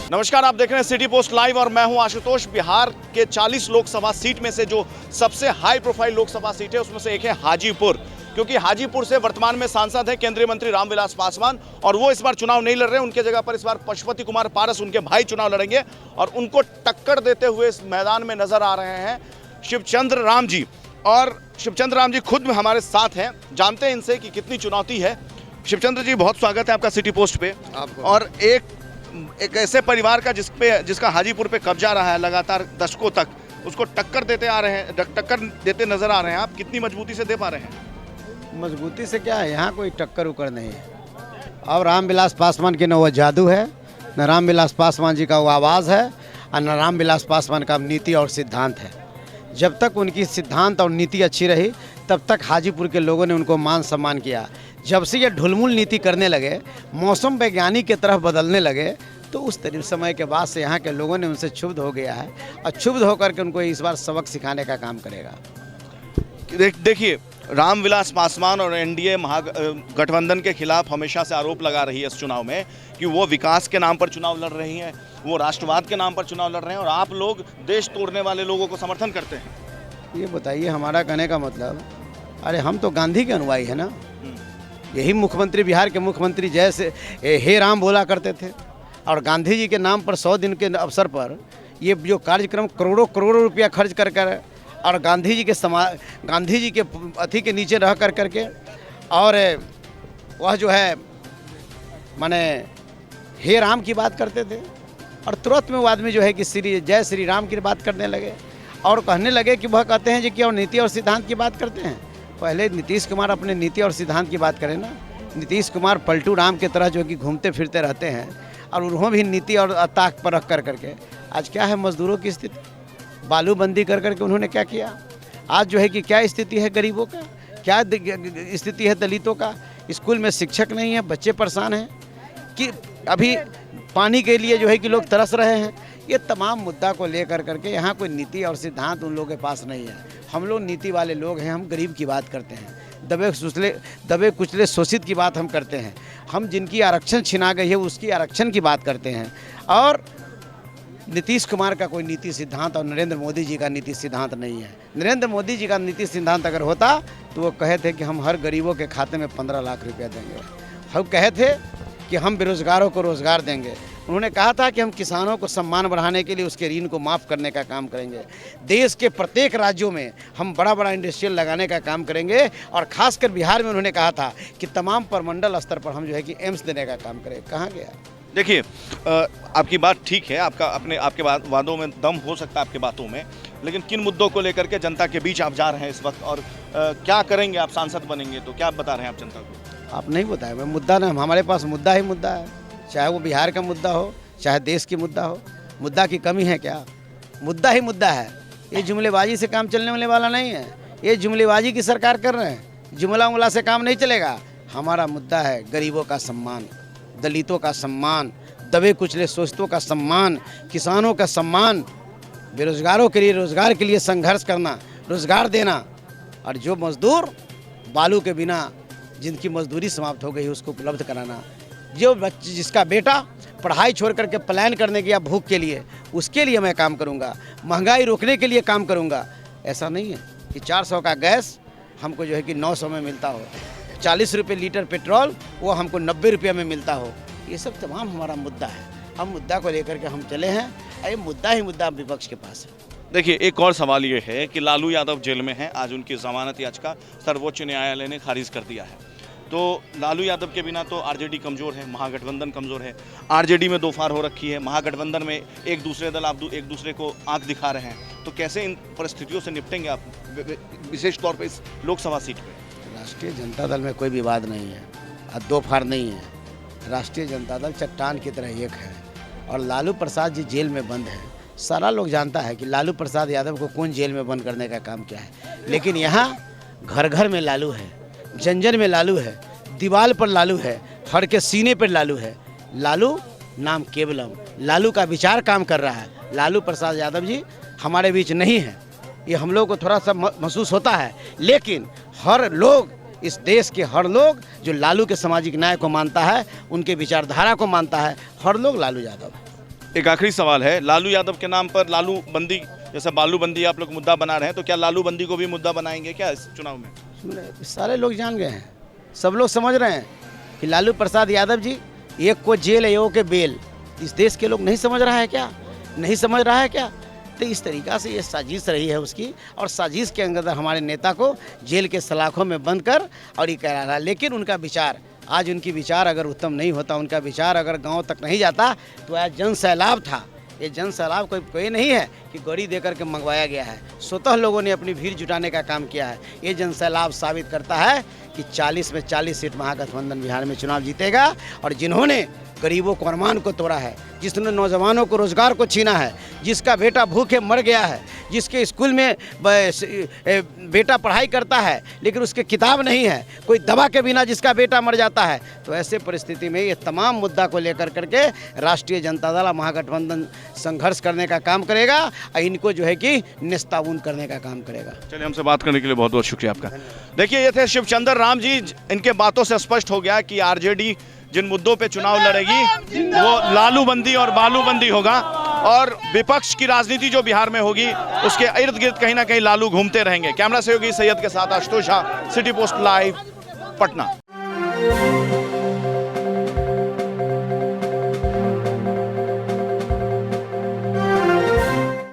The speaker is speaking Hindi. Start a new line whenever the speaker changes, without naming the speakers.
नमस्कार, आप देख रहे हैं सिटी पोस्ट लाइव और मैं हूं आशुतोष। बिहार के 40 लोकसभा सीट में से जो सबसे हाई प्रोफाइल लोकसभा सीट है उसमें से एक है हाजीपुर, क्योंकि हाजीपुर से वर्तमान में सांसद है केंद्रीय मंत्री रामविलास पासवान और वो इस बार चुनाव नहीं लड़ रहे। उनके जगह पर इस बार पशुपति कुमार पारस, उनके भाई, चुनाव लड़ेंगे और उनको टक्कर देते हुए इस मैदान में नजर आ रहे हैं शिवचंद्र राम जी। और शिवचंद्र राम जी खुद हमारे साथ हैं, जानते हैं इनसे कि कितनी चुनौती है। शिवचंद्र जी, बहुत स्वागत है आपका सिटी पोस्ट पे। और एक ऐसे परिवार का जिसका हाजीपुर पे कब्जा रहा है लगातार दशकों तक, उसको टक्कर देते नजर आ रहे हैं। आप कितनी मजबूती से दे पा रहे हैं?
मजबूती से क्या है, यहाँ कोई टक्कर उकर नहीं है। और रामविलास पासवान की न वो जादू है, न रामविलास पासवान जी का वो आवाज़ है, और न रामविलास पासवान का नीति और सिद्धांत है। जब तक उनकी सिद्धांत और नीति अच्छी रही तब तक हाजीपुर के लोगों ने उनको मान सम्मान किया। जब से ये ढुलमुल नीति करने लगे, मौसम वैज्ञानिक की तरफ बदलने लगे, तो उस समय के बाद से यहाँ के लोगों ने उनसे क्षुब्ध हो गया है और क्षुब्ध होकर के उनको इस बार सबक सिखाने का काम करेगा।
देखिए, रामविलास पासवान और एनडीए महागठबंधन के खिलाफ हमेशा से आरोप लगा रही है इस चुनाव में कि वो विकास के नाम पर चुनाव लड़ रही हैं, वो राष्ट्रवाद के नाम पर चुनाव लड़ रहे हैं और आप लोग देश तोड़ने वाले लोगों को समर्थन करते हैं।
ये बताइए, हमारा कहने का मतलब, अरे हम तो गांधी के अनुयायी है ना। यही मुख्यमंत्री, बिहार के मुख्यमंत्री जैसे हे राम बोला करते थे और गांधी जी के नाम पर 100 दिन के अवसर पर ये जो कार्यक्रम करोड़ों रुपया खर्च कर और गांधी जी के अथी के नीचे रह करके और वह जो है माने हे राम की बात करते थे और तुरंत में वो आदमी जो है कि जय श्री राम की बात करने लगे और कहने लगे कि वह कहते हैं जी कि और नीति और सिद्धांत की बात करते हैं। पहले नीतीश कुमार अपने नीति और सिद्धांत की बात करें ना। नीतीश कुमार पलटू राम की तरह जो कि घूमते फिरते रहते हैं और उन्होंने भी नीति और ताक पर रख करके आज क्या है मजदूरों की स्थिति, बालूबंदी कर करके उन्होंने क्या किया। आज जो है कि क्या स्थिति है गरीबों का, क्या स्थिति है दलितों का। स्कूल में शिक्षक नहीं है, बच्चे परेशान हैं कि अभी पानी के लिए जो है कि लोग तरस रहे हैं। ये तमाम मुद्दा को लेकर करके यहाँ कोई नीति और सिद्धांत उन लोगों के पास नहीं है। हम लोग नीति वाले लोग हैं, हम गरीब की बात करते हैं, दबे कुचले शोषित की बात हम करते हैं, हम जिनकी आरक्षण छिना गई है उसकी आरक्षण की बात करते हैं। और नीतीश कुमार का कोई नीति सिद्धांत और नरेंद्र मोदी जी का नीति सिद्धांत नहीं है। नरेंद्र मोदी जी का नीति सिद्धांत अगर होता तो वो कहे थे कि हम हर गरीबों के खाते में 15 लाख रुपया देंगे। हम कहे थे कि हम बेरोजगारों को रोजगार देंगे। उन्होंने कहा था कि हम किसानों को सम्मान बढ़ाने के लिए उसके ऋण को माफ़ करने का काम करेंगे। देश के प्रत्येक राज्यों में हम बड़ा इंडस्ट्रियल लगाने का काम करेंगे और खासकर बिहार में उन्होंने कहा था कि तमाम परमंडल स्तर पर हम जो है कि एम्स देने का काम करें। कहाँ गया?
देखिए, आपकी बात ठीक है, आपके वादों में दम हो सकता है आपके बातों में, लेकिन किन मुद्दों को लेकर के जनता के बीच आप जा रहे हैं इस वक्त और क्या करेंगे? आप सांसद बनेंगे तो क्या बता रहे हैं आप जनता को?
आप नहीं बताए। मैं मुद्दा ना, हमारे पास मुद्दा ही मुद्दा है, चाहे वो बिहार का मुद्दा हो चाहे देश की मुद्दा हो। मुद्दा की कमी है क्या? मुद्दा ही मुद्दा है। ये जुमलेबाजी से काम चलने वाला नहीं है। ये जुमलेबाजी की सरकार कर रहे हैं, जुमला से काम नहीं चलेगा। हमारा मुद्दा है गरीबों का सम्मान, दलितों का सम्मान, दबे कुचले शोषितों का सम्मान, किसानों का सम्मान, बेरोजगारों के लिए रोजगार के लिए संघर्ष करना, रोजगार देना। और जो मजदूर बालू के बिना जिनकी मजदूरी समाप्त हो गई उसको उपलब्ध कराना। जो बच्चे जिसका बेटा पढ़ाई छोड़ करके पलायन करने गया भूख के लिए, उसके लिए मैं काम करूंगा। महंगाई रोकने के लिए काम करूंगा। ऐसा नहीं है कि 400 का गैस हमको जो है कि 900 में मिलता हो, 40 रुपये लीटर पेट्रोल वो हमको 90 रुपये में मिलता हो। ये सब तमाम हमारा मुद्दा है। हम मुद्दा को लेकर के हम चले हैं। ये मुद्दा ही मुद्दा विपक्ष के पास है।
देखिए, एक और सवाल ये है कि लालू यादव जेल में हैं। आज उनकी जमानत याचिका सर्वोच्च न्यायालय ने खारिज कर दिया है। तो लालू यादव के बिना तो आरजेडी कमज़ोर है, महागठबंधन कमज़ोर है। आरजेडी में दो फाड़ हो रखी है, महागठबंधन में एक दूसरे दल आप एक दूसरे को आंख दिखा रहे हैं। तो कैसे इन परिस्थितियों से निपटेंगे आप, विशेष तौर पर इस लोकसभा सीट पर?
राष्ट्रीय जनता दल में कोई विवाद नहीं है और दो फाड़ नहीं है। राष्ट्रीय जनता दल चट्टान की तरह एक है और लालू प्रसाद जी जेल में बंद है। सारा लोग जानता है कि लालू प्रसाद यादव को कौन जेल में बंद करने का काम किया है, लेकिन यहाँ घर घर में लालू है, जन जन में लालू है, दीवार पर लालू है, हर के सीने पर लालू है। लालू नाम केवलम, लालू का विचार काम कर रहा है। लालू प्रसाद यादव जी हमारे बीच नहीं है, ये हम लोग को थोड़ा सा महसूस होता है, लेकिन हर लोग, इस देश के हर लोग जो लालू के सामाजिक न्याय को मानता है, उनके विचारधारा को मानता है, हर लोग लालू यादव है।
एक आखिरी सवाल है, लालू यादव के नाम पर लालू बंदी, जैसे बालू बंदी आप लोग मुद्दा बना रहे हैं, तो क्या लालू बंदी को भी मुद्दा बनाएंगे क्या इस चुनाव में?
सारे लोग जान गए हैं, सब लोग समझ रहे हैं कि लालू प्रसाद यादव जी, एक को जेल है, एक के बेल। इस देश के लोग नहीं समझ रहा है क्या? नहीं समझ रहा है क्या? तो इस तरीक़ा से ये साजिश रही है उसकी, और साजिश के अंदर हमारे नेता को जेल के सलाखों में बंद कर और ये कह रहा है। लेकिन उनका विचार, आज उनकी विचार अगर उत्तम नहीं होता, उनका विचार अगर गांव तक नहीं जाता, तो आज जन सैलाब था। ये जन सैलाब कोई नहीं है कि गाड़ी देकर के मंगवाया गया है, स्वतः लोगों ने अपनी भीड़ जुटाने का काम किया है। ये जन सैलाब साबित करता है कि 40 में 40 सीट महागठबंधन बिहार में चुनाव जीतेगा। और जिन्होंने गरीबों को अरमान को तोड़ा है, जिसने नौजवानों को रोजगार को छीना है, जिसका बेटा भूखे मर गया है, जिसके स्कूल में बेटा पढ़ाई करता है लेकिन उसके किताब नहीं है, कोई दवा के बिना जिसका बेटा मर जाता है, तो ऐसे परिस्थिति में ये तमाम मुद्दा को लेकर करके राष्ट्रीय जनता दल महागठबंधन संघर्ष करने का काम करेगा और इनको जो है कि नेस्ताबूंद करने का काम करेगा।
चलिए, हमसे बात करने के लिए बहुत बहुत शुक्रिया आपका। देखिए, ये थे शिवचंद्र राम जी। इनके बातों से स्पष्ट हो गया कि आरजेडी जिन मुद्दों पे चुनाव लड़ेगी वो लालू बंदी और बालू बंदी होगा, और विपक्ष की राजनीति जो बिहार में होगी उसके इर्द गिर्द कहीं ना कहीं लालू घूमते रहेंगे। कैमरा सहयोगी सैयद के साथ Ashutosh Jha, city post live, Patna.